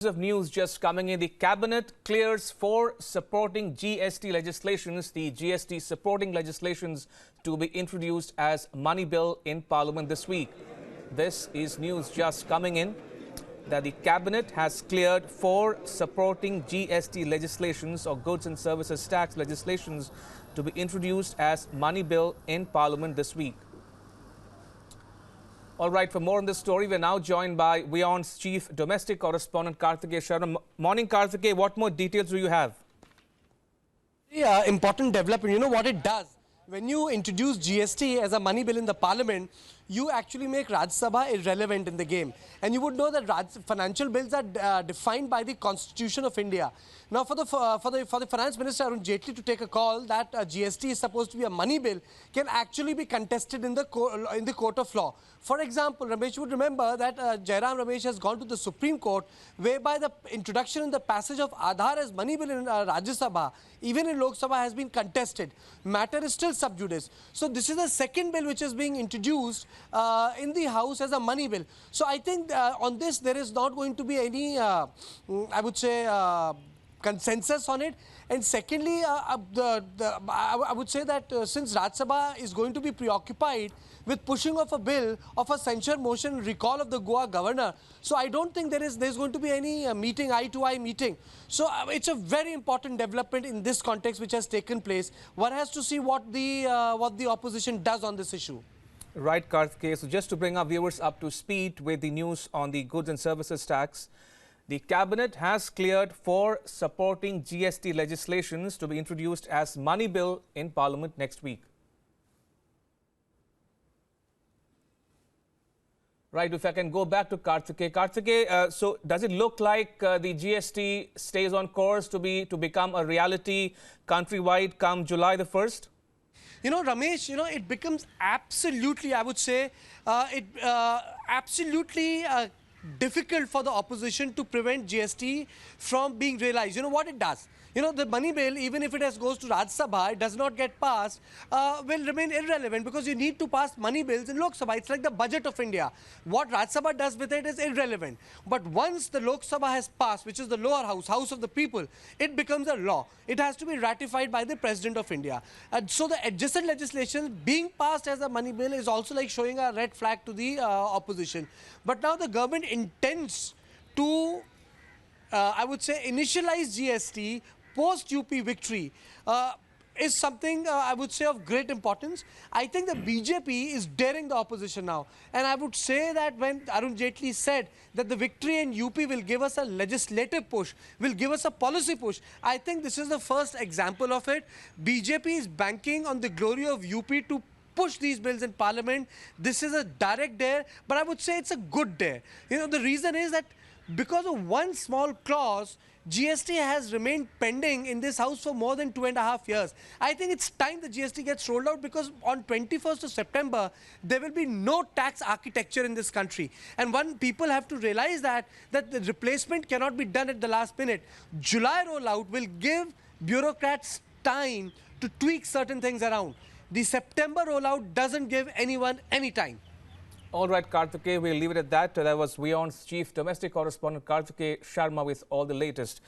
Of news just coming in, the cabinet clears 4 supporting GST legislations, the GST supporting legislations to be introduced as money bill in Parliament this week. This is news just coming in that the cabinet has cleared 4 supporting GST legislations or goods and services tax legislations to be introduced as money bill in Parliament this week. All right, for more on this story, we're now joined by WION's chief domestic correspondent, Karthikeya Sharma. Morning, Karthikeya. What more details do you have? Yeah, important development. You know what it does? When you introduce GST as a money bill in the parliament, you actually make Rajya Sabha irrelevant in the game. And you would know that financial bills are defined by the Constitution of India. Now, for the finance minister Arun Jaitley to take a call that GST is supposed to be a money bill can actually be contested in the court of law. For example, Ramesh would remember that Jairam Ramesh has gone to the Supreme Court, whereby the introduction in the passage of Aadhaar as money bill in Rajya Sabha, even in Lok Sabha, has been contested. Matter is still sub judice. So this is the second bill which is being introduced in the House as a money bill. So I think on this there is not going to be any, I would say, consensus on it. And secondly, I would say that since Rajya Sabha is going to be preoccupied with pushing off a bill of a censure motion recall of the Goa governor, so I don't think there's going to be any meeting, eye-to-eye meeting. So it's a very important development in this context which has taken place. One has to see what the opposition does on this issue. Right, Karthikeya. So just to bring our viewers up to speed with the news on the goods and services tax, the cabinet has cleared 4 supporting GST legislations to be introduced as money bill in Parliament next week. Right, if I can go back to Karthikeya. Karthikeya, so does it look like the GST stays on course to become a reality countrywide come July the 1st? You know, Ramesh, it becomes absolutely, I would say, absolutely difficult for the opposition to prevent GST from being realized. You know what it does? The money bill, even if it goes to Rajya Sabha, it does not get passed, will remain irrelevant because you need to pass money bills in Lok Sabha. It's like the budget of India. What Rajya Sabha does with it is irrelevant. But once the Lok Sabha has passed, which is the lower house, House of the People, it becomes a law. It has to be ratified by the President of India. So the adjacent legislation being passed as a money bill is also like showing a red flag to the opposition. But now the government intends to, I would say, initialize GST post-UP victory is something I would say of great importance. I think the BJP is daring the opposition now. And I would say that when Arun Jaitley said that the victory in UP will give us a legislative push, will give us a policy push, I think this is the first example of it. BJP is banking on the glory of UP to push these bills in Parliament. This is a direct dare, but I would say it's a good dare. The reason is that because of one small clause, GST has remained pending in this house for more than 2.5 years. I think it's time the GST gets rolled out because on 21st of September, there will be no tax architecture in this country. And people have to realize that the replacement cannot be done at the last minute. July rollout will give bureaucrats time to tweak certain things around. The September rollout doesn't give anyone any time. All right, Karthikeya, we'll leave it at that. That was WION's chief domestic correspondent, Karthikeya Sharma, with all the latest.